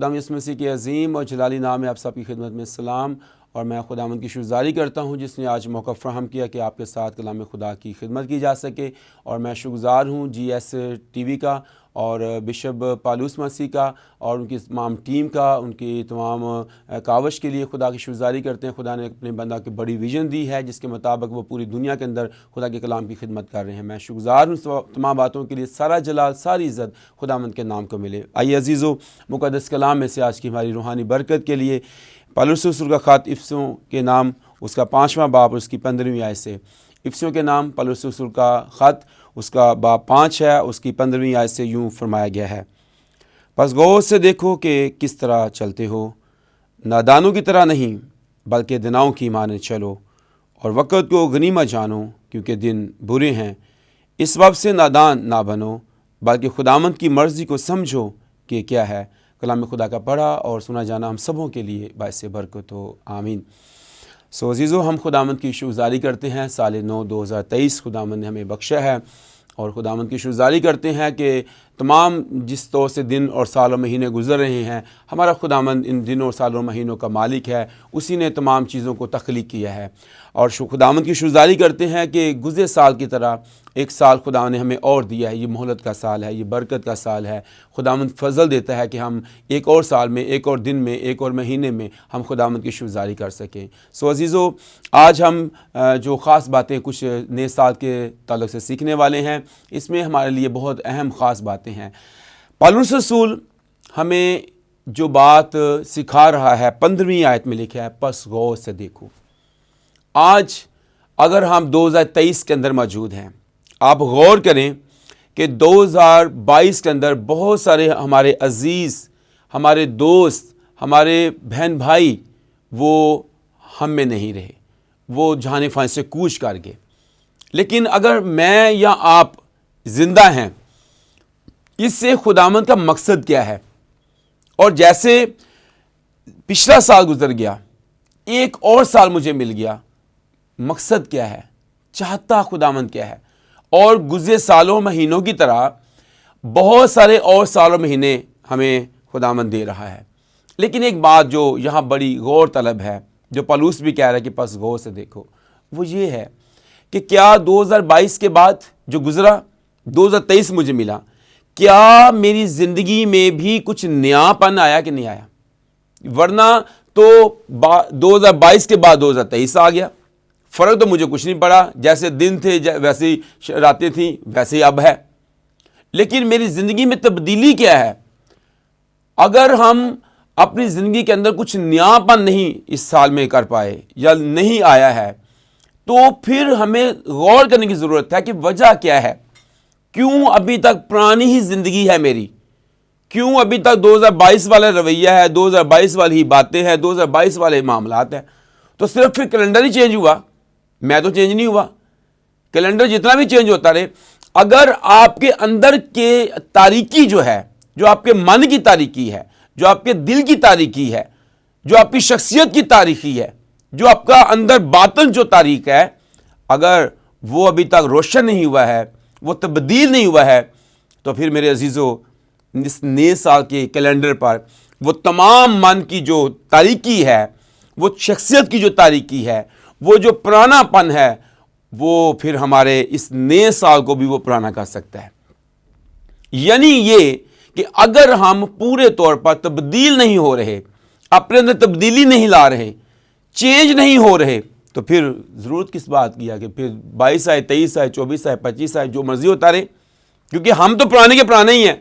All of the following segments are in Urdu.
خداوند یسوع مسیح کے عظیم اور جلالی نام میں آپ سب کی خدمت میں سلام، اور میں خداوند کی شکرگزاری کرتا ہوں جس نے آج موقع فراہم کیا کہ آپ کے ساتھ کلام خدا کی خدمت کی جا سکے۔ اور میں شکرگزار ہوں جی ایس ٹی وی کا اور بشپ پالوس مسیح کا اور ان کی تمام ٹیم کا، ان کی تمام کاوش کے لیے خدا کی شکرگزاری کرتے ہیں۔ خدا نے اپنے بندہ کی بڑی ویژن دی ہے جس کے مطابق وہ پوری دنیا کے اندر خدا کے کلام کی خدمت کر رہے ہیں۔ میں شکرگزار ہوں تمام باتوں کے لیے۔ سارا جلال، ساری عزت خداوند کے نام کو ملے۔ آئیے عزیزو، مقدس کلام میں سے آج کی ہماری روحانی برکت کے لیے پالوس رسول کا خط افسیوں کے نام، اس کا 5واں باب اور اس کی 15ویں آیت سے۔ افسیوں کے نام پالوس رسول کا خط، اس کا باب 5 ہے، اس کی 15ویں آیت سے یوں فرمایا گیا ہے: پس غور سے دیکھو کہ کس طرح چلتے ہو، نادانوں کی طرح نہیں بلکہ دناؤں کی مانند چلو، اور وقت کو غنیمت جانو کیونکہ دن برے ہیں۔ اس وقت سے نادان نہ بنو بلکہ خداوند کی مرضی کو سمجھو کہ کیا ہے۔ کلام خدا کا پڑھا اور سنا جانا ہم سبوں کے لیے باعث برکت ہو، آمین۔ عزیزو، ہم خداوند کی شکرگزاری کرتے ہیں، سال نو 2023 خداوند نے ہمیں بخشا ہے، اور خداوند کی شکرگزاری کرتے ہیں کہ تمام جس طور سے دن اور سال اور مہینے گزر رہے ہیں، ہمارا خداوند ان دنوں اور سالوں اور مہینوں کا مالک ہے، اسی نے تمام چیزوں کو تخلیق کیا ہے۔ اور خداوند کی شکرگزاری کرتے ہیں کہ گزرے سال کی طرح ایک سال خداوند نے ہمیں اور دیا ہے۔ یہ مہلت کا سال ہے، یہ برکت کا سال ہے۔ خداوند فضل دیتا ہے کہ ہم ایک اور سال میں، ایک اور دن میں، ایک اور مہینے میں ہم خداوند کی شکرگزاری کر سکیں۔ عزیزو، آج ہم جو خاص باتیں کچھ نئے سال کے تعلق سے سیکھنے والے ہیں، اس میں ہمارے لیے بہت اہم خاص باتیں ہیں۔ پالوس رسول ہمیں جو بات سکھا رہا ہے 15ویں آیت میں لکھا ہے: پس غور سے دیکھو۔ آج اگر ہم 2023 کے اندر موجود ہیں، آپ غور کریں کہ 2022 کے اندر بہت سارے ہمارے عزیز، ہمارے دوست، ہمارے بہن بھائی وہ ہم میں نہیں رہے، وہ جہان فانی سے کوچ کر گئے۔ لیکن اگر میں یا آپ زندہ ہیں، اس سے خداوند کا مقصد کیا ہے؟ اور جیسے پچھلا سال گزر گیا، ایک اور سال مجھے مل گیا، مقصد کیا ہے؟ چاہتا خداوند کیا ہے؟ اور گزرے سالوں مہینوں کی طرح بہت سارے اور سالوں مہینے ہمیں خداوند دے رہا ہے۔ لیکن ایک بات جو یہاں بڑی غور طلب ہے، جو پالوس بھی کہہ رہا ہے کہ پس غور سے دیکھو، وہ یہ ہے کہ کیا 2022 کے بعد جو گزرا، 2023 مجھے ملا، کیا میری زندگی میں بھی کچھ نیا پن آیا کہ نہیں آیا؟ ورنہ تو 2022 کے بعد 2023 آ گیا، فرق تو مجھے کچھ نہیں پڑا، جیسے دن تھے ویسے راتیں تھیں ویسے اب ہے۔ لیکن میری زندگی میں تبدیلی کیا ہے؟ اگر ہم اپنی زندگی کے اندر کچھ نیا پن نہیں اس سال میں کر پائے یا نہیں آیا ہے، تو پھر ہمیں غور کرنے کی ضرورت ہے کہ وجہ کیا ہے؟ کیوں ابھی تک پرانی ہی زندگی ہے میری؟ کیوں ابھی تک 2022 والا رویہ ہے، 2022 والی ہی باتیں ہیں، 2022 والے معاملات ہیں؟ تو صرف پھر کیلنڈر ہی چینج ہوا، میں تو چینج نہیں ہوا۔ کیلنڈر جتنا بھی چینج ہوتا رہے، اگر آپ کے اندر کے تاریکی جو ہے، جو آپ کے من کی تاریکی ہے، جو آپ کے دل کی تاریکی ہے، جو آپ کی شخصیت کی تاریکی ہے، جو آپ کا اندر باطن جو تاریک ہے، اگر وہ ابھی تک روشن نہیں ہوا ہے، وہ تبدیل نہیں ہوا ہے، تو پھر میرے عزیزو، اس نئے سال کے کیلنڈر پر وہ تمام من کی جو تاریکی ہے، وہ شخصیت کی جو تاریکی ہے، وہ جو پرانا پن ہے، وہ پھر ہمارے اس نئے سال کو بھی وہ پرانا کر سکتا ہے۔ یعنی یہ کہ اگر ہم پورے طور پر تبدیل نہیں ہو رہے، اپنے اندر تبدیلی نہیں لا رہے، چینج نہیں ہو رہے، تو پھر ضرورت کس بات کی ہے کہ پھر 22 آئے، 23 آئے، 24 آئے، 25 آئے، جو مرضی ہوتا رہے، کیونکہ ہم تو پرانے کے پرانے ہی ہیں،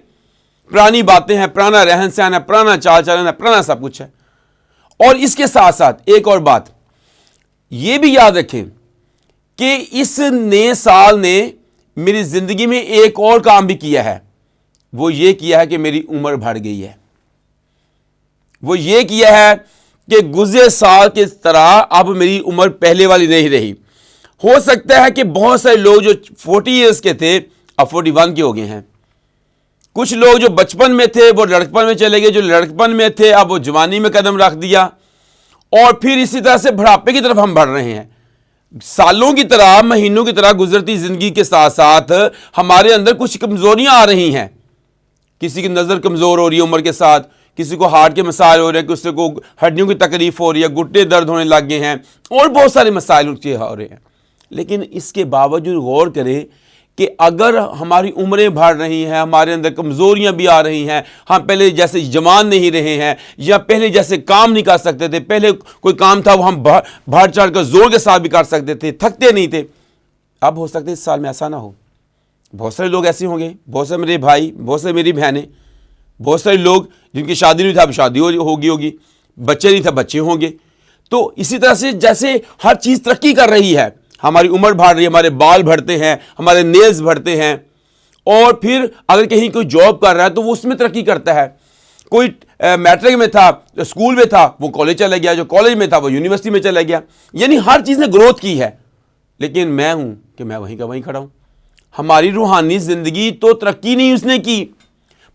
پرانی باتیں ہیں، پرانا رہن سہن ہے، پرانا چال چلن ہے، پرانا سب کچھ ہے۔ اور اس کے ساتھ ساتھ ایک اور بات یہ بھی یاد رکھیں کہ اس نئے سال نے میری زندگی میں ایک اور کام بھی کیا ہے، وہ یہ کیا ہے کہ میری عمر بڑھ گئی ہے۔ وہ یہ کیا ہے کہ گزرے سال کی طرح اب میری عمر پہلے والی نہیں رہی۔ ہو سکتا ہے کہ بہت سارے لوگ جو 40 ایئرس کے تھے اب 41 کے ہو گئے ہیں، کچھ لوگ جو بچپن میں تھے وہ لڑکپن میں چلے گئے، جو لڑکپن میں تھے اب وہ جوانی میں قدم رکھ دیا، اور پھر اسی طرح سے بڑھاپے کی طرف ہم بڑھ رہے ہیں۔ سالوں کی طرح، مہینوں کی طرح گزرتی زندگی کے ساتھ ساتھ ہمارے اندر کچھ کمزوریاں آ رہی ہیں۔ کسی کی نظر کمزور ہو رہی ہے عمر کے ساتھ، کسی کو ہارٹ کے مسائل ہو رہے ہیں, کسی کو ہڈیوں کی تکلیف ہو رہی ہے, گھٹنے درد ہونے لگ گئے ہیں, اور بہت سارے مسائل ان کے ہو رہے ہیں. لیکن اس کے باوجود غور کریں کہ اگر ہماری عمریں بڑھ رہی ہیں, ہمارے اندر کمزوریاں بھی آ رہی ہیں, ہم پہلے جیسے جوان نہیں رہے ہیں, یا پہلے جیسے کام نہیں کر سکتے تھے, پہلے کوئی کام تھا وہ ہم بڑھ چڑھ کر زور کے ساتھ بھی کر سکتے تھے, تھکتے نہیں تھے, اب ہو سکتا ہے اس سال میں ایسا نہ ہو. بہت سارے لوگ ایسے ہوں گے, بہت سے میرے بھائی, بہت سے میری بہنیں, بہت سارے لوگ جن کی شادی نہیں تھا اب شادی ہوگی, بچے نہیں تھا بچے ہوں گے. تو اسی طرح سے جیسے ہر چیز ترقی کر رہی ہے, ہماری عمر بڑھ رہی ہے, ہمارے بال بڑھتے ہیں, ہمارے نیلز بڑھتے ہیں, اور پھر اگر کہیں کوئی جاب کر رہا ہے تو وہ اس میں ترقی کرتا ہے. کوئی میٹرک میں تھا, اسکول میں تھا, وہ کالج چلا گیا, جو کالج میں تھا وہ یونیورسٹی میں چلا گیا. یعنی ہر چیز نے گروتھ کی ہے, لیکن میں ہوں کہ میں وہیں کا وہیں کھڑا ہوں. ہماری روحانی زندگی تو ترقی نہیں اس نے کی.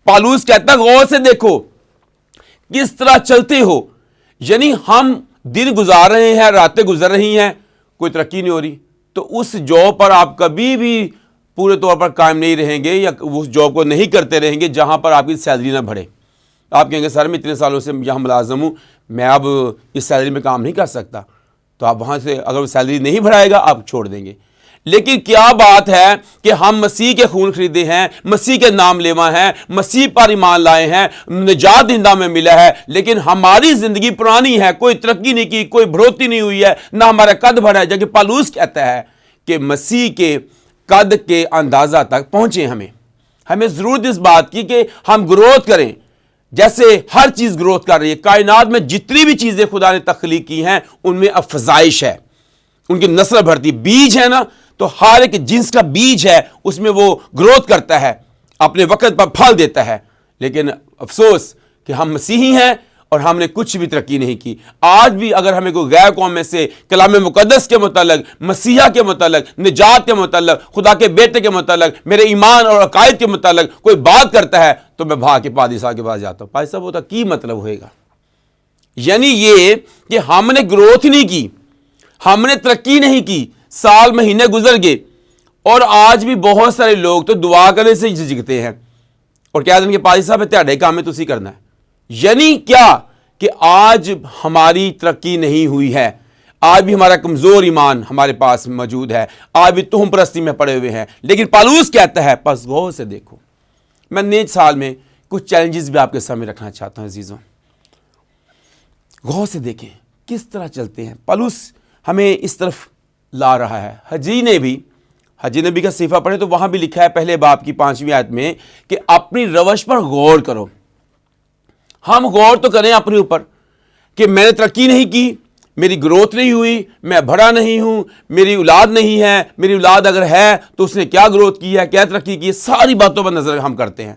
پالوس کہتا غور سے دیکھو کس طرح چلتے ہو. یعنی ہم دن گزار رہے ہیں, راتیں گزر رہی ہیں, کوئی ترقی نہیں ہو رہی. تو اس جاب پر آپ کبھی بھی پورے طور پر قائم نہیں رہیں گے, یا اس جاب کو نہیں کرتے رہیں گے جہاں پر آپ کی سیلری نہ بڑھے. آپ کہیں گے سر میں اتنے سالوں سے یہاں ملازم ہوں, میں اب اس سیلری میں کام نہیں کر سکتا. تو آپ وہاں سے اگر وہ سیلری نہیں بڑھائے گا آپ چھوڑ دیں گے. لیکن کیا بات ہے کہ ہم مسیح کے خون خریدے ہیں, مسیح کے نام لیوا ہیں, مسیح پر ایمان لائے ہیں, نجات دہندہ میں ملا ہے, لیکن ہماری زندگی پرانی ہے, کوئی ترقی نہیں کی, کوئی بڑھوتری نہیں ہوئی ہے, نہ ہمارا قد بڑھا ہے. جبکہ پالوس کہتا ہے کہ مسیح کے قد کے اندازہ تک پہنچے. ہمیں ضرورت اس بات کی کہ ہم گروتھ کریں, جیسے ہر چیز گروتھ کر رہی ہے. کائنات میں جتنی بھی چیزیں خدا نے تخلیق کی ہیں ان میں افزائش ہے, ان کی نسل بڑھتی. بیج ہے نا, تو ہر ایک جنس کا بیج ہے, اس میں وہ گروتھ کرتا ہے, اپنے وقت پر پھل دیتا ہے. لیکن افسوس کہ ہم مسیحی ہیں اور ہم نے کچھ بھی ترقی نہیں کی. آج بھی اگر ہمیں کوئی غیر قوم میں سے کلام مقدس کے متعلق, مسیحا کے متعلق, نجات کے متعلق, خدا کے بیٹے کے متعلق, میرے ایمان اور عقائد کے متعلق کوئی بات کرتا ہے تو میں بھاگ کے پادری صاحب کے پاس جاتا ہوں. پادری صاحب ہوتا کی مطلب ہوئے گا؟ یعنی یہ کہ ہم نے گروتھ نہیں کی, ہم نے ترقی نہیں کی, سال مہینے گزر گئے, اور آج بھی بہت سارے لوگ تو دعا کرنے سے جھجکتے ہیں اور کہہ دیں کہ پادری صاحب تہاڈے کام ہے تسی کرنا ہے. یعنی کیا کہ آج ہماری ترقی نہیں ہوئی ہے, آج بھی ہمارا کمزور ایمان ہمارے پاس موجود ہے, آج بھی تہم پرستی میں پڑے ہوئے ہیں. لیکن پالوس کہتا ہے پس غور سے دیکھو. میں نئے سال میں کچھ چیلنجز بھی آپ کے سامنے رکھنا چاہتا ہوں عزیزوں. غور سے دیکھیں کس طرح چلتے ہیں. پالوس ہمیں اس طرف لا رہا ہے. حجی نبی کا صحیفہ پڑھیں تو وہاں بھی لکھا ہے پہلے باب کی 5ویں آیت میں کہ اپنی روش پر غور کرو. ہم غور تو کریں اپنے اوپر کہ میں نے ترقی نہیں کی, میری گروتھ نہیں ہوئی, میں بڑا نہیں ہوں, میری اولاد نہیں ہے, میری اولاد اگر ہے تو اس نے کیا گروتھ کی ہے, کیا ترقی کی ہے. ساری باتوں پر نظر ہم کرتے ہیں.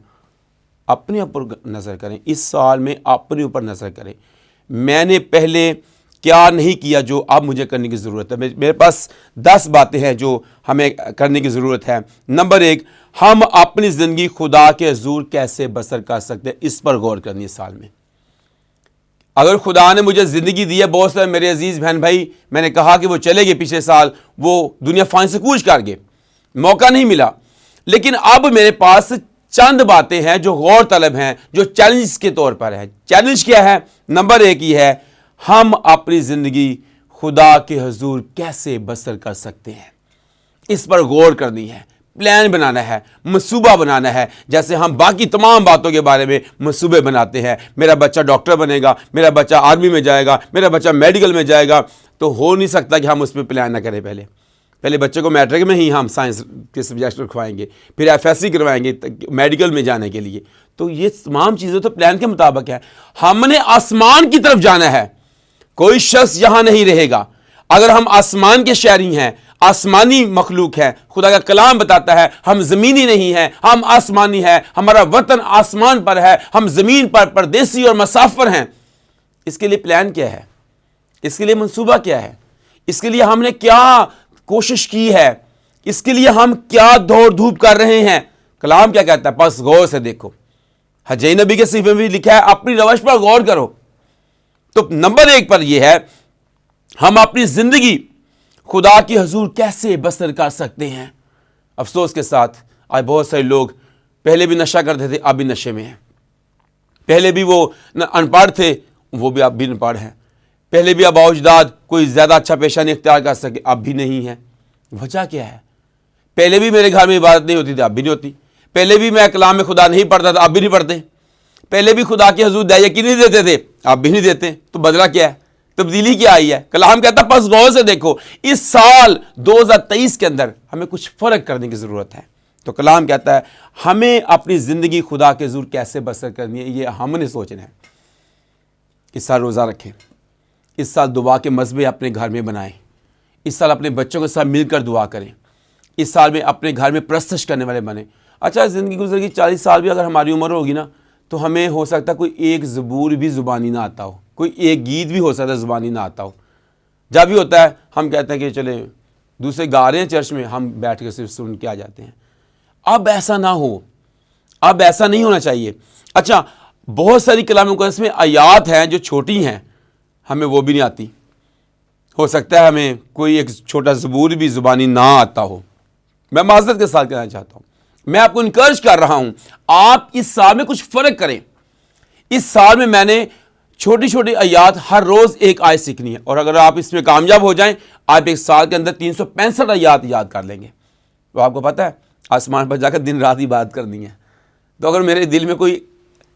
اپنے اوپر نظر کریں. اس سال میں اپنے اوپر نظر کریں, میں نے پہلے کیا نہیں کیا جو اب مجھے کرنے کی ضرورت ہے. میرے پاس 10 باتیں ہیں جو ہمیں کرنے کی ضرورت ہے. نمبر 1, ہم اپنی زندگی خدا کے حضور کیسے بسر کر سکتے ہیں, اس پر غور کرنی ہے سال میں. اگر خدا نے مجھے زندگی دی ہے, بہت سارے میرے عزیز بہن بھائی, میں نے کہا کہ وہ چلے گئے پچھلے سال, وہ دنیا فانی سے کوچ کر گئے, موقع نہیں ملا. لیکن اب میرے پاس چند باتیں ہیں جو غور طلب ہیں, جو چیلنج کے طور پر ہیں. چیلنج کیا ہے؟ نمبر 1 یہ ہے, ہم اپنی زندگی خدا کے حضور کیسے بسر کر سکتے ہیں. اس پر غور کرنی ہے, پلان بنانا ہے, منصوبہ بنانا ہے, جیسے ہم باقی تمام باتوں کے بارے میں منصوبے بناتے ہیں. میرا بچہ ڈاکٹر بنے گا, میرا بچہ آرمی میں جائے گا, میرا بچہ میڈیکل میں جائے گا, تو ہو نہیں سکتا کہ ہم اس پہ پلان نہ کریں. پہلے بچے کو میٹرک میں ہی ہم سائنس کے سبجیکٹ رکھوائیں گے, پھر FSC کروائیں گے میڈیکل میں جانے کے لیے. تو یہ تمام چیزیں تو پلان کے مطابق ہے. ہم نے آسمان کی طرف جانا ہے, کوئی شخص یہاں نہیں رہے گا. اگر ہم آسمان کے شہری ہیں, آسمانی مخلوق ہے, خدا کا کلام بتاتا ہے ہم زمینی نہیں ہیں, ہم آسمانی ہیں, ہمارا وطن آسمان پر ہے, ہم زمین پر پردیسی اور مسافر ہیں. اس کے لیے پلان کیا ہے؟ اس کے لیے منصوبہ کیا ہے؟ اس کے لیے ہم نے کیا کوشش کی ہے؟ اس کے لیے ہم کیا دوڑ دھوپ کر رہے ہیں؟ کلام کیا کہتا ہے؟ پس غور سے دیکھو. حجی نبی کے صحیفے میں بھی لکھا ہے اپنی روش پر غور کرو. تو نمبر 1 پر یہ ہے, ہم اپنی زندگی خدا کی حضور کیسے بسر کر سکتے ہیں. افسوس کے ساتھ آج بہت سارے لوگ پہلے بھی نشہ کرتے تھے, اب بھی نشے میں ہیں. پہلے بھی وہ ان پڑھ تھے، وہ بھی اب بھی ان پڑھ ہیں. پہلے بھی آباء و اجداد کوئی زیادہ اچھا پیشہ نہیں اختیار کر سکے، اب بھی نہیں ہے. وجہ کیا ہے؟ پہلے بھی میرے گھر میں عبادت نہیں ہوتی تھی، اب بھی نہیں ہوتی. پہلے بھی میں کلام میں خدا نہیں پڑھتا تھا، اب بھی نہیں پڑھتے. پہلے بھی خدا کے حضور داعیہ کی نہیں دیتے تھے، اب بھی نہیں دیتے. تو بدلہ کیا ہے؟ تبدیلی کیا آئی ہے؟ کلام کہتا پس غور سے دیکھو، اس سال 2023 کے اندر ہمیں کچھ فرق کرنے کی ضرورت ہے. تو کلام کہتا ہے ہمیں اپنی زندگی خدا کے حضور کیسے بسر کرنی ہے، یہ ہم نے سوچنا ہے. اس سال روزہ رکھیں، اس سال دعا کے مذبے اپنے گھر میں بنائیں، اس سال اپنے بچوں کے ساتھ مل کر دعا کریں، اس سال میں اپنے گھر میں پرستش کرنے والے بنیں. اچھا زندگی گزر گئی 40 سال بھی اگر ہماری عمر ہوگی نا، تو ہمیں ہو سکتا ہے کوئی ایک زبور بھی زبانی نہ آتا ہو، کوئی ایک گیت بھی ہو سکتا ہے زبانی نہ آتا ہو. جب بھی ہوتا ہے ہم کہتے ہیں کہ چلیں دوسرے گا رہے ہیں چرچ میں، ہم بیٹھ کے صرف سن کے آ جاتے ہیں. اب ایسا نہ ہو، اب ایسا نہیں ہونا چاہیے. اچھا بہت ساری کلام مقدس میں آیات ہیں جو چھوٹی ہیں، ہمیں وہ بھی نہیں آتی. ہو سکتا ہے ہمیں کوئی ایک چھوٹا زبور بھی زبانی نہ آتا ہو. میں معذرت کے ساتھ کہنا چاہتا ہوں، میں آپ کو انکرج کر رہا ہوں، آپ اس سال میں کچھ فرق کریں. اس سال میں نے چھوٹی چھوٹی آیات ہر روز ایک آیت سیکھنی ہے، اور اگر آپ اس میں کامیاب ہو جائیں آپ ایک سال کے اندر 365 آیات یاد کر لیں گے. تو آپ کو پتہ ہے آسمان پر جا کر دن رات عبادت کرنی ہے. تو اگر میرے دل میں کوئی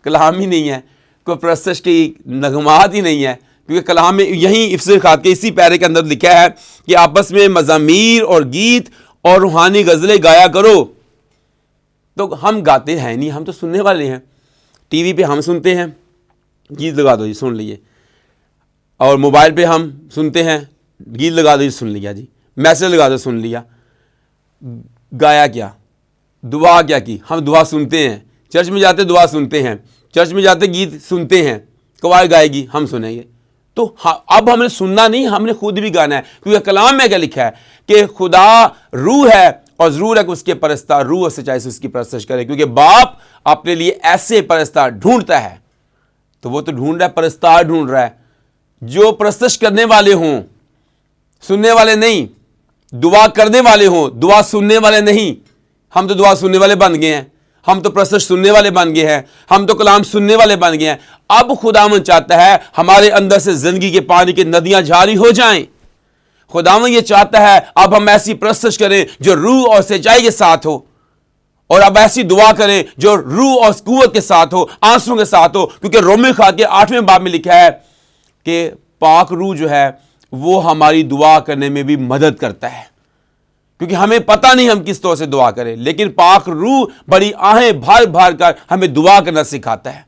کلام ہی نہیں ہے، کوئی پرستش کی نغمات ہی نہیں ہے، کیونکہ کلام میں یہیں افسر خات کے اسی پیرے کے اندر لکھا ہے کہ آپس میں مزامیر اور گیت اور روحانی غزلیں گایا کرو. تو ہم گاتے ہیں نہیں، ہم تو سننے والے ہیں. ٹی وی پہ ہم سنتے ہیں، گیت لگا دو جی سن لیے، اور موبائل پہ ہم سنتے ہیں، گیت لگا دو جی سن لیا، جی میسج لگا دو سن لیا. گایا کیا؟ دعا کیا کی؟ ہم دعا سنتے ہیں، چرچ میں جاتے دعا سنتے ہیں، چرچ میں جاتے گیت سنتے ہیں، قوائل گائے گی ہم سنیں گے. تو اب ہم نے سننا نہیں، ہم نے خود بھی گانا ہے. کیونکہ کلام میں کیا لکھا ہے کہ خدا روح ہے اور ضرور ہے کہ اس کے پرستار روح اور سچائی سے اس کی پرستش کرے. کیونکہ باپ اپنے لیے ایسے پرستار ڈھونڈتا ہے. تو وہ تو ڈھونڈ رہا ہے، پرستار ڈھونڈ رہا ہے جو پرستش کرنے والے ہوں، سننے والے نہیں. دعا کرنے والے ہوں، دعا سننے والے نہیں. ہم تو دعا سننے والے بن گئے ہیں، ہم تو پرستش سننے والے بن گئے ہیں، ہم تو کلام سننے والے بن گئے ہیں. اب خداوند چاہتا ہے ہمارے اندر سے زندگی کے پانی کی ندیاں جاری ہو جائیں. خداوند یہ چاہتا ہے اب ہم ایسی پرستش کریں جو روح اور سچائی کے ساتھ ہو، اور اب ایسی دعا کریں جو روح اور قوت کے ساتھ ہو، آنسوں کے ساتھ ہو. کیونکہ رومی خط کے 8ویں باب میں لکھا ہے کہ پاک روح جو ہے وہ ہماری دعا کرنے میں بھی مدد کرتا ہے. کیونکہ ہمیں پتہ نہیں ہم کس طرح سے دعا کریں، لیکن پاک روح بڑی آہیں بھر بھر کر ہمیں دعا کرنا سکھاتا ہے.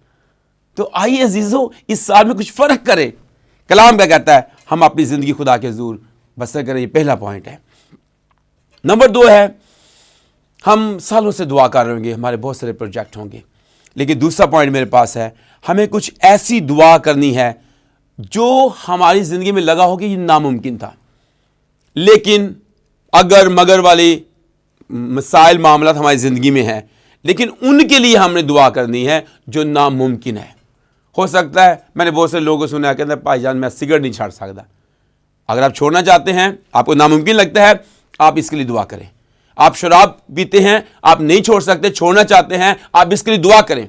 تو آئیے عزیزو اس سال میں کچھ فرق کریں. کلام کیا کہتا ہے؟ ہم اپنی زندگی خدا کے حضور بسر کریں. یہ پہلا پوائنٹ ہے. نمبر 2 ہے ہم سالوں سے دعا کر رہے ہوں گے، ہمارے بہت سارے پروجیکٹ ہوں گے، لیکن دوسرا پوائنٹ میرے پاس ہے، ہمیں کچھ ایسی دعا کرنی ہے جو ہماری زندگی میں لگا ہو کہ یہ ناممکن تھا، لیکن اگر مگر والی مسائل معاملات ہماری زندگی میں ہیں، لیکن ان کے لیے ہم نے دعا کرنی ہے جو ناممکن ہے. ہو سکتا ہے میں نے بہت سے لوگوں کو سنا کہ بھائی جان میں سگریٹ نہیں چھاڑ سکتا. اگر آپ چھوڑنا چاہتے ہیں، آپ کو ناممکن لگتا ہے، آپ اس کے لیے دعا کریں. آپ شراب پیتے ہیں، آپ نہیں چھوڑ سکتے، چھوڑنا چاہتے ہیں، آپ اس کے لیے دعا کریں.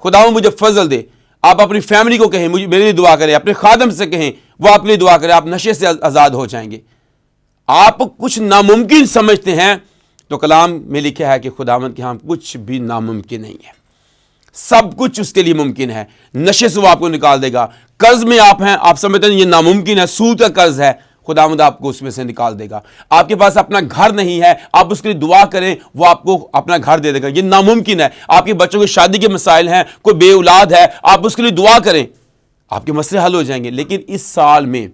خداوند مجھے فضل دے. آپ اپنی فیملی کو کہیں مجھے میرے لیے دعا کریں، اپنے خادم سے کہیں وہ آپ کے لیے دعا کریں. آپ نشے سے آزاد ہو جائیں گے. آپ کچھ ناممکن سمجھتے ہیں تو کلام میں لکھا ہے کہ خداوند کے ہاں کچھ بھی ناممکن نہیں ہے، سب کچھ اس کے لیے ممکن ہے. نشے سے وہ آپ کو نکال دے گا. قرض میں آپ ہیں، آپ سمجھتے ہیں یہ ناممکن ہے، سود کا قرض ہے، خداوند آپ کو اس میں سے نکال دے گا. آپ کے پاس اپنا گھر نہیں ہے، آپ اس کے لیے دعا کریں، وہ آپ کو اپنا گھر دے دے گا. یہ ناممکن ہے. آپ کے بچوں کی شادی کے مسائل ہیں، کوئی بے اولاد ہے، آپ اس کے لیے دعا کریں، آپ کے مسئلے حل ہو جائیں گے. لیکن اس سال میں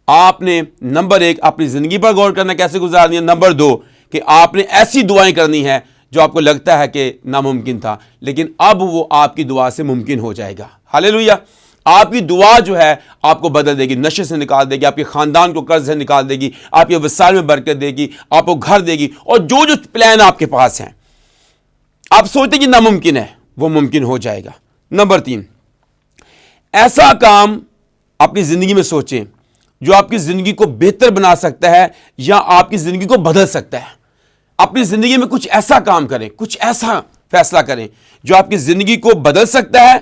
آپ نے نمبر 1 اپنی زندگی پر غور کرنا کیسے گزارنی ہے. نمبر 2 کہ آپ نے ایسی دعائیں کرنی ہے جو آپ کو لگتا ہے کہ ناممکن تھا، لیکن اب وہ آپ کی دعا سے ممکن ہو جائے گا. ہاللیلویہ. آپ کی دعا جو ہے آپ کو بدل دے گی، نشے سے نکال دے گی، آپ کے خاندان کو قرض سے نکال دے گی، آپ کے وسائل میں برکت دے گی، آپ کو گھر دے گی، اور جو جو پلان آپ کے پاس ہیں آپ سوچتے کہ ناممکن ہے وہ ممکن ہو جائے گا. نمبر 3 ایسا کام اپنی زندگی میں سوچیں جو آپ کی زندگی کو بہتر بنا سکتا ہے یا آپ کی زندگی کو بدل سکتا ہے. اپنی زندگی میں کچھ ایسا کام کریں، کچھ ایسا فیصلہ کریں جو آپ کی زندگی کو بدل سکتا ہے،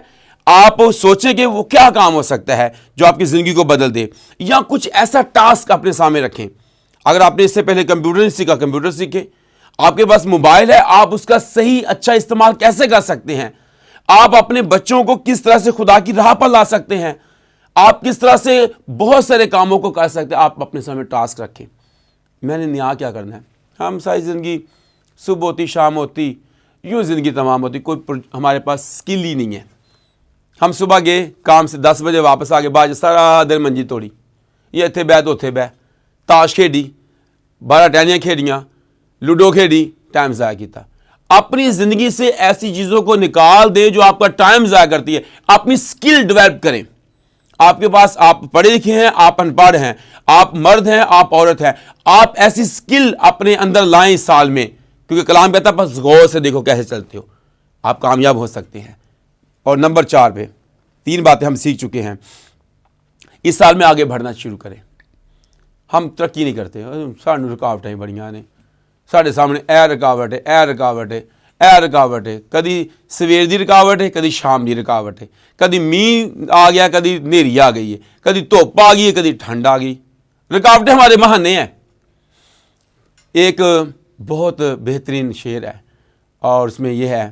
آپ سوچیں کہ وہ کیا کام ہو سکتا ہے جو آپ کی زندگی کو بدل دے، یا کچھ ایسا ٹاسک اپنے سامنے رکھیں. اگر آپ نے اس سے پہلے کمپیوٹر نہیں سیکھا، کمپیوٹر سیکھیں. آپ کے پاس موبائل ہے، آپ اس کا صحیح اچھا استعمال کیسے کر سکتے ہیں؟ آپ اپنے بچوں کو کس طرح سے خدا کی راہ پر لا سکتے ہیں؟ آپ کس طرح سے بہت سارے کاموں کو کر سکتے ہیں؟ آپ اپنے سامنے ٹاسک رکھیں. میں نے یہاں کیا کرنا ہے؟ ہم ساری زندگی صبح ہوتی، شام ہوتی، یوں زندگی تمام ہوتی، کوئی ہمارے پاس سکل ہی نہیں ہے. ہم صبح گئے کام سے 10 بجے واپس آ گئے، بعد سارا دن منجی توڑی، یہ اتنے بہ تو اتنے بہ، تاش کھیڈی، 12 ٹہنیاں کھیڈیاں، لوڈو کھیڈی، ٹائم ضائع کیتا. اپنی زندگی سے ایسی چیزوں کو نکال دیں جو آپ کا ٹائم ضائع کرتی ہے. اپنی سکل ڈیولپ کریں. آپ کے پاس، آپ پڑھے لکھے ہیں، آپ ان پڑھ ہیں، آپ مرد ہیں، آپ عورت ہیں، آپ ایسی سکل اپنے اندر لائیں اس سال میں، کیونکہ کلام کہتا ہے بس غور سے دیکھو کیسے چلتے ہو، آپ کامیاب ہو سکتے ہیں. اور نمبر 4 پہ 3 باتیں ہم سیکھ چکے ہیں. اس سال میں آگے بڑھنا شروع کریں. ہم ترقی نہیں کرتے، سانو رکاوٹیں بڑیاں نے، ساڑھے سامنے اے رکاوٹ ہے، اے رکاوٹ ہے، اے رکاوٹ ہے. کدی سویر دی رکاوٹ ہے، کدی شام دی رکاوٹ ہے، کدی مینہ آ گیا، کدی نیری آ گئی ہے، کدی دھوپ آ گئی ہے، کدی ٹھنڈ آ گئی. رکاوٹیں ہمارے بہانے ہیں. ایک بہت بہترین شعر ہے اور اس میں یہ ہے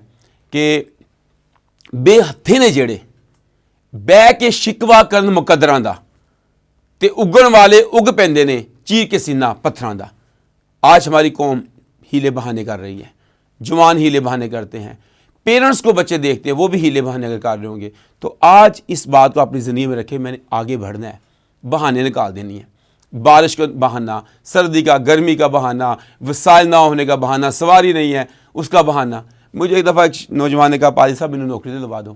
کہ بے ہتھے نے جڑے بہ کے شکوا کرن مقدراں دا تے اگن والے اگ پیندے نے چیر کے سینہ پتھراں دا. آج ہماری قوم ہیلے بہانے کر رہی ہے، جوان ہیلے بہانے کرتے ہیں، پیرنٹس کو بچے دیکھتے ہیں وہ بھی ہیلے بہانے کر رہے ہوں گے. تو آج اس بات کو اپنی زندگی میں رکھیں، میں نے آگے بڑھنا ہے. بہانے نکال دینی ہے. بارش کا بہانہ، سردی کا، گرمی کا بہانہ، وسائل نہ ہونے کا بہانہ، سواری نہیں ہے اس کا بہانہ. مجھے ایک دفعہ ایک نوجوان نے کہا پادری صاحب انہوں نوکری دلوا دو.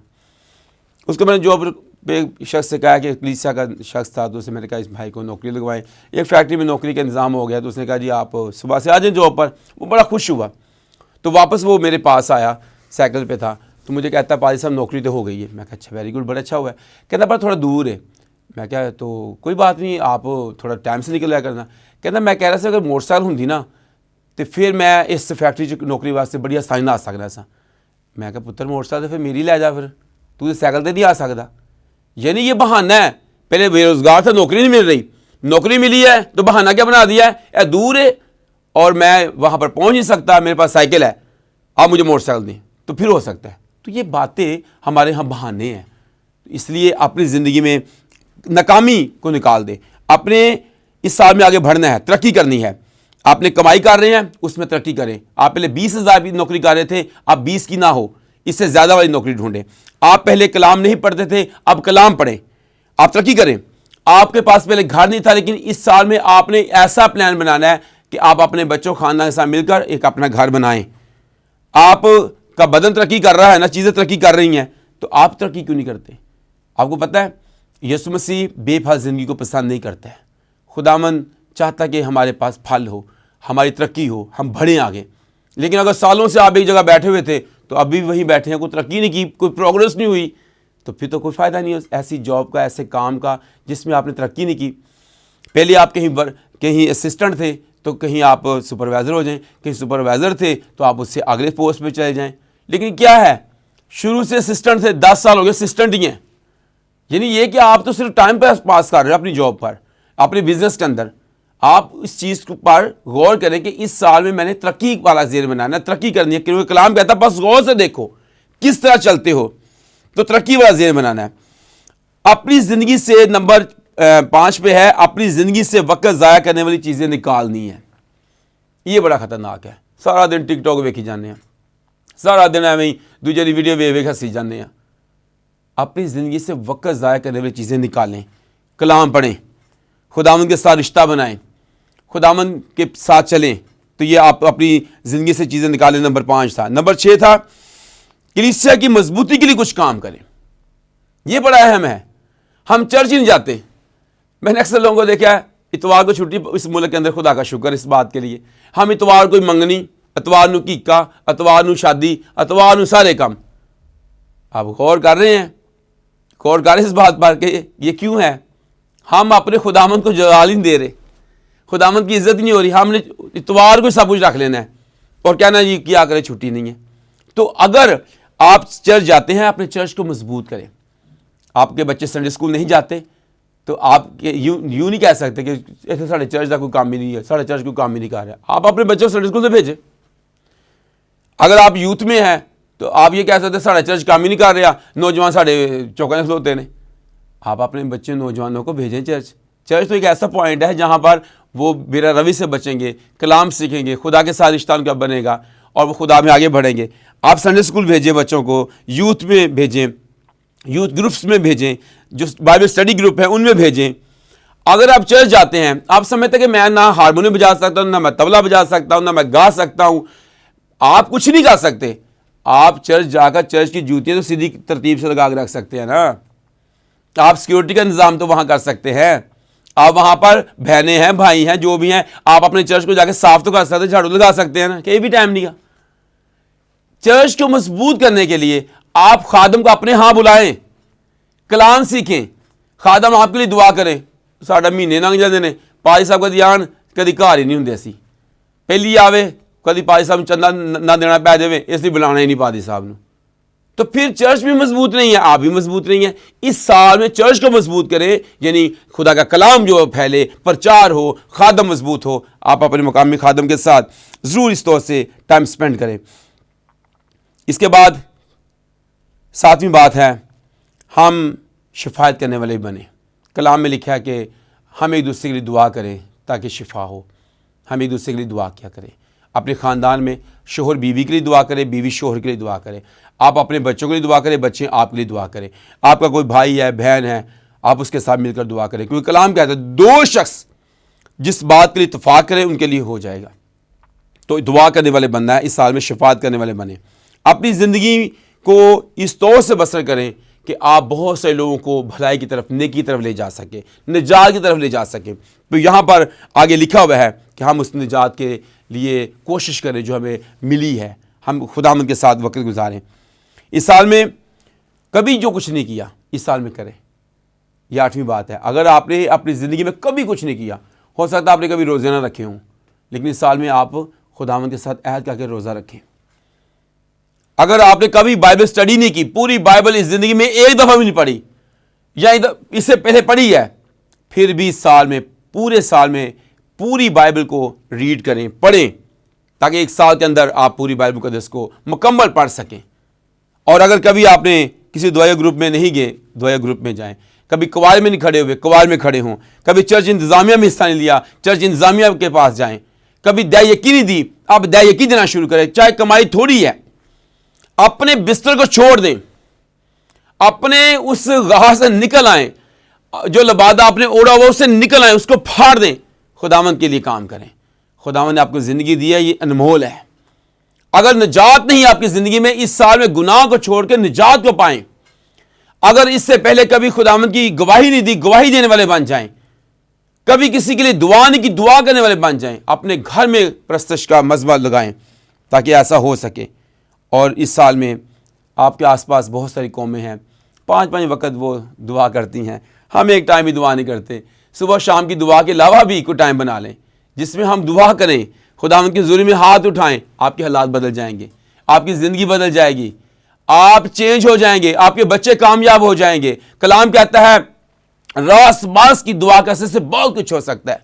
اس کو میں نے جاب پہ شخص سے کہا کہ کلیسیا کا شخص تھا، تو اسے میں نے کہا اس بھائی کو نوکری لگوائیں. ایک فیکٹری میں نوکری کا انتظام ہو گیا تو اس نے کہا جی آپ صبح سے آ جائیں جاب پر. وہ بڑا خوش ہوا. تو واپس وہ میرے پاس آیا، سائیکل پہ تھا، تو مجھے کہتا ہے پادری صاحب نوکری تو ہو گئی ہے. میں کہا اچھا ویری گڈ، بڑا اچھا ہوا ہے. کہتا پر تھوڑا دور ہے. میں کہا تو کوئی بات نہیں، آپ تھوڑا ٹائم سے نکل آیا کرنا. کہتا میں کہہ رہا تھا اگر موٹر سائیکل ہوندی نا تو پھر میں اس فیکٹری چ نوکری واسطے بڑی آسانی نہ آ سکنا سا. میں کہا پتر موٹر سائیکل پھر میری لے جا، پھر تو سائیکل تے نہیں آ سکتا. یعنی یہ بہانہ ہے. پہلے بے روزگار تھا، نوکری نہیں مل رہی، نوکری ملی ہے تو بہانہ کیا بنا دیا ہے، اے دور ہے اور میں وہاں پر پہنچ نہیں سکتا، میرے پاس سائیکل ہے، آپ مجھے موٹر سائیکل دیں تو پھر ہو سکتا ہے. تو یہ باتیں ہمارے ہاں بہانے ہیں. اس لیے اپنی زندگی میں ناکامی کو نکال دیں. اپنے اس سال میں آگے بڑھنا ہے، ترقی کرنی ہے. آپ نے کمائی کر رہے ہیں اس میں ترقی کریں. آپ پہلے 20,000 کی نوکری کر رہے تھے، اب 20 کی نہ ہو، اس سے زیادہ والی نوکری ڈھونڈیں. آپ پہلے کلام نہیں پڑھتے تھے، اب کلام پڑھیں، آپ ترقی کریں. آپ کے پاس پہلے گھر نہیں تھا، لیکن اس سال میں آپ نے ایسا پلان بنانا ہے کہ آپ اپنے بچوں خاندان کے ساتھ مل کر ایک اپنا گھر بنائیں. آپ کا بدن ترقی کر رہا ہے نا، چیزیں ترقی کر رہی ہیں، تو آپ ترقی کیوں نہیں کرتے؟ آپ کو پتہ ہے یسوع مسیح بے پھل زندگی کو پسند نہیں کرتا ہے. خداوند چاہتا کہ ہمارے پاس پھل ہو، ہماری ترقی ہو، ہم بڑھیں آگے. لیکن اگر سالوں سے آپ ایک جگہ بیٹھے ہوئے تھے تو ابھی وہیں بیٹھے ہیں، کوئی ترقی نہیں کی، کوئی پروگرس نہیں ہوئی، تو پھر تو کوئی فائدہ نہیں ہے ایسی جاب کا، ایسے کام کا جس میں آپ نے ترقی نہیں کی. پہلے آپ کہیں اسسٹنٹ تھے تو کہیں آپ سپروائزر ہو جائیں، کہیں سپروائزر تھے تو آپ اس سے اگلے پوسٹ پہ چلے جائیں. لیکن کیا ہے، شروع سے اسسٹنٹ تھے، 10 سال ہو گئے اسسٹنٹ ہی ہیں. یعنی یہ کہ آپ تو صرف ٹائم پہ پاس کر رہے ہیں اپنی جاب پر، اپنے بزنس کے اندر. آپ اس چیز پر غور کریں کہ اس سال میں نے ترقی والا زیر بنانا ہے، ترقی کرنی ہے. کیونکہ کلام کہتا ہے بس غور سے دیکھو کس طرح چلتے ہو، تو ترقی والا زیر بنانا ہے. اپنی زندگی سے نمبر 5 پہ ہے، اپنی زندگی سے وقت ضائع کرنے والی چیزیں نکالنی ہیں. یہ بڑا خطرناک ہے. سارا دن ٹک ٹاک ویکھی جانے ہیں، سارا دن ایویں ہی دوجے دی ویڈیو ویکھ ہسی جانے ہیں. اپنی زندگی سے وقت ضائع کرنے والی چیزیں نکالیں. کلام پڑھیں، خداوند کے ساتھ رشتہ بنائیں، خداوند کے ساتھ چلیں. تو یہ آپ اپنی زندگی سے چیزیں نکالیں. نمبر 5 تھا. نمبر 6 تھا کلیسیا کی مضبوطی کے لیے کچھ کام کریں. یہ بڑا اہم ہے. ہم چرچ ہی نہیں جاتے. میں نے اکثر لوگوں کو دیکھا ہے اتوار کو چھٹی، اس ملک کے اندر خدا کا شکر اس بات کے لیے. ہم اتوار کو منگنی، اتوار نو کیکا، اتوار نو شادی، اتوار نو سارے کام. آپ غور کر رہے ہیں، غور کر رہے اس بات پر کہ یہ کیوں ہے؟ ہم اپنے خداوند کو جلال ہی نہیں دے رہے، خداوند کی عزت نہیں ہو رہی. ہم نے اتوار کو سب کچھ رکھ لینا ہے اور کہنا جی کیا کرے چھٹی نہیں ہے. تو اگر آپ چرچ جاتے ہیں اپنے چرچ کو مضبوط کریں. آپ کے بچے سنڈے اسکول نہیں جاتے تو آپ یوں نہیں کہہ سکتے کہ ایسے ساڑھے چرچ کا کوئی کام ہی نہیں ہے، ساڑھے چرچ کوئی کام ہی نہیں کر رہا. آپ اپنے بچوں کو سنڈے اسکول سے بھیجیں. اگر آپ یوتھ میں ہیں تو آپ یہ کہہ سکتے ہیں ساڑھے چرچ کام ہی نہیں کر رہا، نوجوان ساڑھے چوکنے کھلوتے ہیں. آپ اپنے بچے نوجوانوں کو بھیجیں چرچ. چرچ تو ایک ایسا پوائنٹ ہے جہاں پر وہ بے روی سے بچیں گے، کلام سیکھیں گے، خدا کے ساتھ رشتہ ان کا بنے گا اور وہ خدا میں آگے بڑھیں گے. آپ سنڈے اسکول بھیجیں بچوں کو، یوتھ میں بھیجیں، یوتھ گروپس میں بھیجیں، جو بائبل اسٹڈی گروپ ہیں ان میں بھیجیں. اگر آپ چرچ جاتے ہیں، آپ سمجھتے ہیں کہ میں نہ ہارمونیم بجا سکتا ہوں، نہ میں طبلہ بجا سکتا ہوں، نہ میں گا سکتا ہوں، آپ کچھ نہیں کر سکتے. آپ چرچ جا کر چرچ کی جوتیاں تو سیدھی ترتیب سے لگا کے رکھ سکتے ہیں نا. آپ سیکورٹی کا انتظام تو وہاں کر سکتے ہیں. آپ وہاں پر بہنیں ہیں، بھائی ہیں، جو بھی ہیں، آپ اپنے چرچ کو جا کے صاف تو کر سکتے ہیں، جھاڑو لگا سکتے ہیں نا. کہیں بھی ٹائم نہیں گا. چرچ کو مضبوط کرنے کے لیے آپ خادم کو اپنے ہاں بلائیں، کلام سیکھیں، خادم آپ کے لیے دعا کریں. ساڈا مہینے لنگ جاندے نے، پادری صاحب کدی آن کدی گھر ہی نہیں ہوندے. اسی پہلی آوے کدی پادری صاحب چندہ نہ دینا پی جائے، اس لیے بلانا ہی نہیں پادری صاحب نو. تو پھر چرچ بھی مضبوط نہیں ہے، آپ بھی مضبوط نہیں ہیں. اس سال میں چرچ کو مضبوط کریں، یعنی خدا کا کلام جو پھیلے، پرچار ہو، خادم مضبوط ہو. آپ اپنے مقامی خادم کے ساتھ ضرور اس طور سے ٹائم سپینڈ کریں. اس کے بعد 7ویں بات ہے، ہم شفایت کرنے والے بنیں. کلام میں لکھا ہے کہ ہم ایک دوسرے کے لیے دعا کریں تاکہ شفا ہو. ہم ایک دوسرے کے لیے دعا کیا کریں. اپنے خاندان میں شوہر بیوی کے لیے دعا کرے، بیوی شوہر کے لیے دعا کرے. آپ اپنے بچوں کے لیے دعا کریں، بچے آپ کے لیے دعا کریں. آپ کا کوئی بھائی ہے، بہن ہے، آپ اس کے ساتھ مل کر دعا کریں. کیونکہ کلام کہتا ہے 2 شخص جس بات کے لیے اتفاق کریں ان کے لیے ہو جائے گا. تو دعا کرنے والے بننا ہے. اس سال میں شفاعت کرنے والے بنیں. اپنی زندگی کو اس طور سے بسر کریں کہ آپ بہت سے لوگوں کو بھلائی کی طرف، نیکی کی طرف لے جا سکیں، نجات کی طرف لے جا سکیں. تو یہاں پر آگے لکھا ہوا ہے کہ ہم اس نجات کے لیے کوشش کریں جو ہمیں ملی ہے. ہم خداوند کے ساتھ وقت گزاریں. اس سال میں کبھی جو کچھ نہیں کیا اس سال میں کریں. یہ 8ویں بات ہے. اگر آپ نے اپنی زندگی میں کبھی کچھ نہیں کیا، ہو سکتا ہے آپ نے کبھی روزے نہ رکھے ہوں، لیکن اس سال میں آپ خداوند کے ساتھ عہد کر کے روزہ رکھیں. اگر آپ نے کبھی بائبل اسٹڈی نہیں کی، پوری بائبل اس زندگی میں ایک دفعہ بھی نہیں پڑھی یا اس سے پہلے پڑھی ہے، پھر بھی اس سال میں، پورے سال میں پوری بائبل کو ریڈ کریں، پڑھیں، تاکہ ایک سال کے اندر آپ پوری بائبل مقدس کو مکمل پڑھ سکیں. اور اگر کبھی آپ نے کسی دعائیہ گروپ میں نہیں گئے، دعائیہ گروپ میں جائیں. کبھی قوال میں نہیں کھڑے ہوئے، قوال میں کھڑے ہوں. کبھی چرچ انتظامیہ میں حصہ نہیں لیا، چرچ انتظامیہ کے پاس جائیں. کبھی دیا یقین نہیں دی، آپ دیا یقین دینا شروع کریں. چاہے کمائی تھوڑی ہے، اپنے بستر کو چھوڑ دیں، اپنے اس غار سے نکل آئیں، جو لبادہ آپ نے اوڑا ہوا اس سے نکل آئیں، اس کو پھاڑ دیں، خداوند کے لیے کام کریں. خداوند نے آپ کو زندگی دی ہے، یہ انمول ہے. اگر نجات نہیں ہے آپ کی زندگی میں، اس سال میں گناہ کو چھوڑ کے نجات کو پائیں. اگر اس سے پہلے کبھی خداوند کی گواہی نہیں دی، گواہی دینے والے بن جائیں. کبھی کسی کے لیے دعا نہیں کی، دعا کرنے والے بن جائیں. اپنے گھر میں پرستش کا مذبح لگائیں تاکہ ایسا ہو سکے. اور اس سال میں آپ کے آس پاس بہت ساری قومیں ہیں، 5 وقت وہ دعا کرتی ہیں. ہم ایک ٹائم بھی دعا نہیں کرتے. صبح شام کی دعا کے علاوہ بھی کوئی ٹائم بنا لیں جس میں ہم دعا کریں، خداوند کی حضوری میں ہاتھ اٹھائیں. آپ کے حالات بدل جائیں گے، آپ کی زندگی بدل جائے گی، آپ چینج ہو جائیں گے، آپ کے بچے کامیاب ہو جائیں گے. کلام کہتا ہے راس باس کی دعا کرنے سے بہت کچھ ہو سکتا ہے.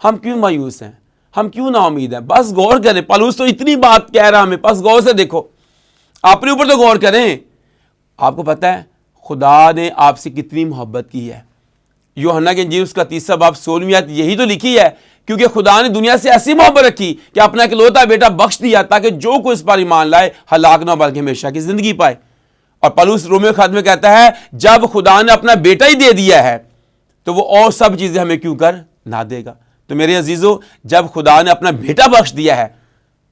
ہم کیوں مایوس ہیں؟ ہم کیوں نا امید ہیں؟ بس غور کریں. پالوس تو اتنی بات کہہ رہا ہمیں، بس غور سے دیکھو، اپنے اوپر تو غور کریں. آپ کو پتہ ہے خدا نے آپ سے کتنی محبت کی ہے. یوحنا کے انجیل اس کا 3 باب 16 آیت یہی تو لکھی ہے، کیونکہ خدا نے دنیا سے ایسی محبت رکھی کہ اپنا اکلوتا بیٹا بخش دیا تاکہ جو کوئی اس پر ایمان لائے ہلاک نہ بلکہ ہمیشہ کی زندگی پائے. اور پالوس رومیو خط میں کہتا ہے جب خدا نے اپنا بیٹا ہی دے دیا ہے تو وہ اور سب چیزیں ہمیں کیوں کر نہ دے گا. تو میرے عزیزو، جب خدا نے اپنا بیٹا بخش دیا ہے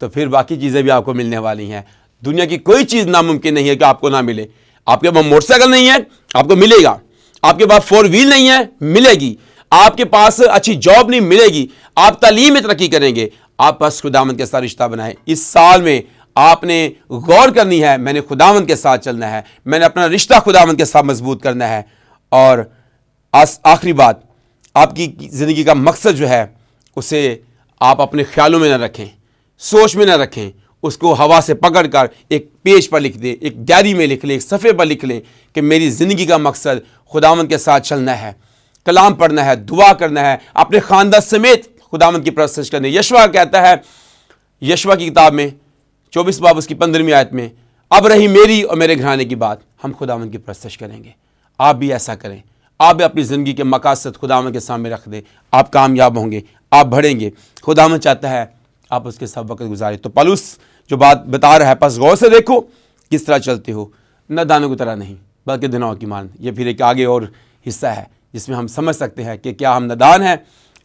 تو پھر باقی چیزیں بھی آپ کو ملنے والی ہیں. دنیا کی کوئی چیز ناممکن نہیں ہے کہ آپ کو نہ ملے. آپ کے پاس موٹر سائیکل نہیں ہے، آپ کو ملے گا. آپ کے پاس 4 ویل نہیں ہے، ملے گی. آپ کے پاس اچھی جاب نہیں، ملے گی. آپ تعلیم میں ترقی کریں گے. آپ بس خداوند کے ساتھ رشتہ بنائیں. اس سال میں آپ نے غور کرنی ہے، میں نے خداوند کے ساتھ چلنا ہے، میں نے اپنا رشتہ خداوند کے ساتھ مضبوط کرنا ہے. اور آخری بات، آپ کی زندگی کا مقصد جو ہے اسے آپ اپنے خیالوں میں نہ رکھیں، سوچ میں نہ رکھیں، اس کو ہوا سے پکڑ کر ایک پیج پر لکھ دیں، ایک ڈائری میں لکھ لیں، ایک صفحے پر لکھ لیں کہ میری زندگی کا مقصد خداوند کے ساتھ چلنا ہے، کلام پڑھنا ہے، دعا کرنا ہے، اپنے خاندان سمیت خداوند کی پرستش کرنی ہے۔ یشوع کہتا ہے یشوع کی کتاب میں 24 باب اس کی 15ویں آیت میں، اب رہی میری اور میرے گھرانے کی بات، ہم خداوند کی پرستش کریں گے۔ آپ بھی ایسا کریں، آپ بھی اپنی زندگی کے مقاصد خداوند کے سامنے رکھ دیں، آپ کامیاب ہوں گے، آپ بڑھیں گے۔ خداوند چاہتا ہے آپ اس کے ساتھ وقت گزاریں۔ تو پولس جو بات بتا رہا ہے، پس غور سے دیکھو کس طرح چلتے ہو، نادانوں کی طرح نہیں بلکہ دنوں کی مان۔ یہ پھر ایک آگے اور حصہ ہے جس میں ہم سمجھ سکتے ہیں کہ کیا ہم نادان ہیں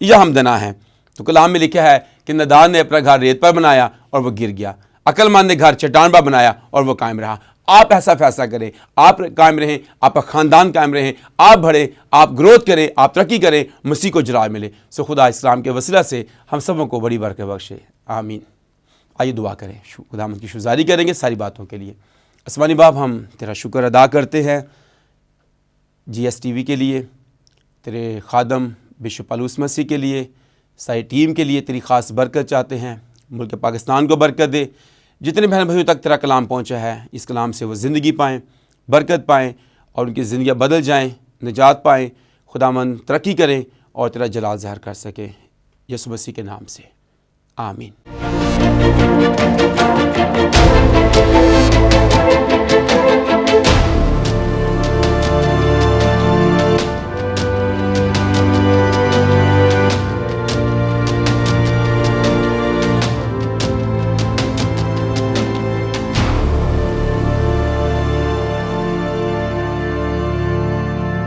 یا ہم دنا ہیں۔ تو کلام میں لکھا ہے کہ نادان نے اپنا گھر ریت پر بنایا اور وہ گر گیا، عقل مند نے گھر چٹان پر بنایا اور وہ قائم رہا۔ آپ ایسا فیصلہ کریں، آپ قائم رہیں، آپ کا خاندان قائم رہیں، آپ بڑھیں، آپ گروتھ کریں، آپ ترقی کریں، مسیح کو جلال ملے۔ سو خدا اسلام کے وسیلہ سے ہم سبوں کو بڑی برکت بخشے، آمین۔ آئیے دعا کریں، خداوند کی شکرگزاری کریں گے ساری باتوں کے لیے۔ آسمانی باپ، ہم تیرا شکر ادا کرتے ہیں GS TV کے لیے، تیرے خادم بشپ پولس مسیح کے لیے، ساری ٹیم کے لیے تیری خاص برکت چاہتے ہیں۔ ملک پاکستان کو برکت دے، جتنے بہن بھائیوں تک تیرا کلام پہنچا ہے اس کلام سے وہ زندگی پائیں، برکت پائیں اور ان کی زندگیاں بدل جائیں، نجات پائیں، خداوند ترقی کریں اور تیرا جلال ظاہر کر سکیں، یسوع مسیح کے نام سے، آمین۔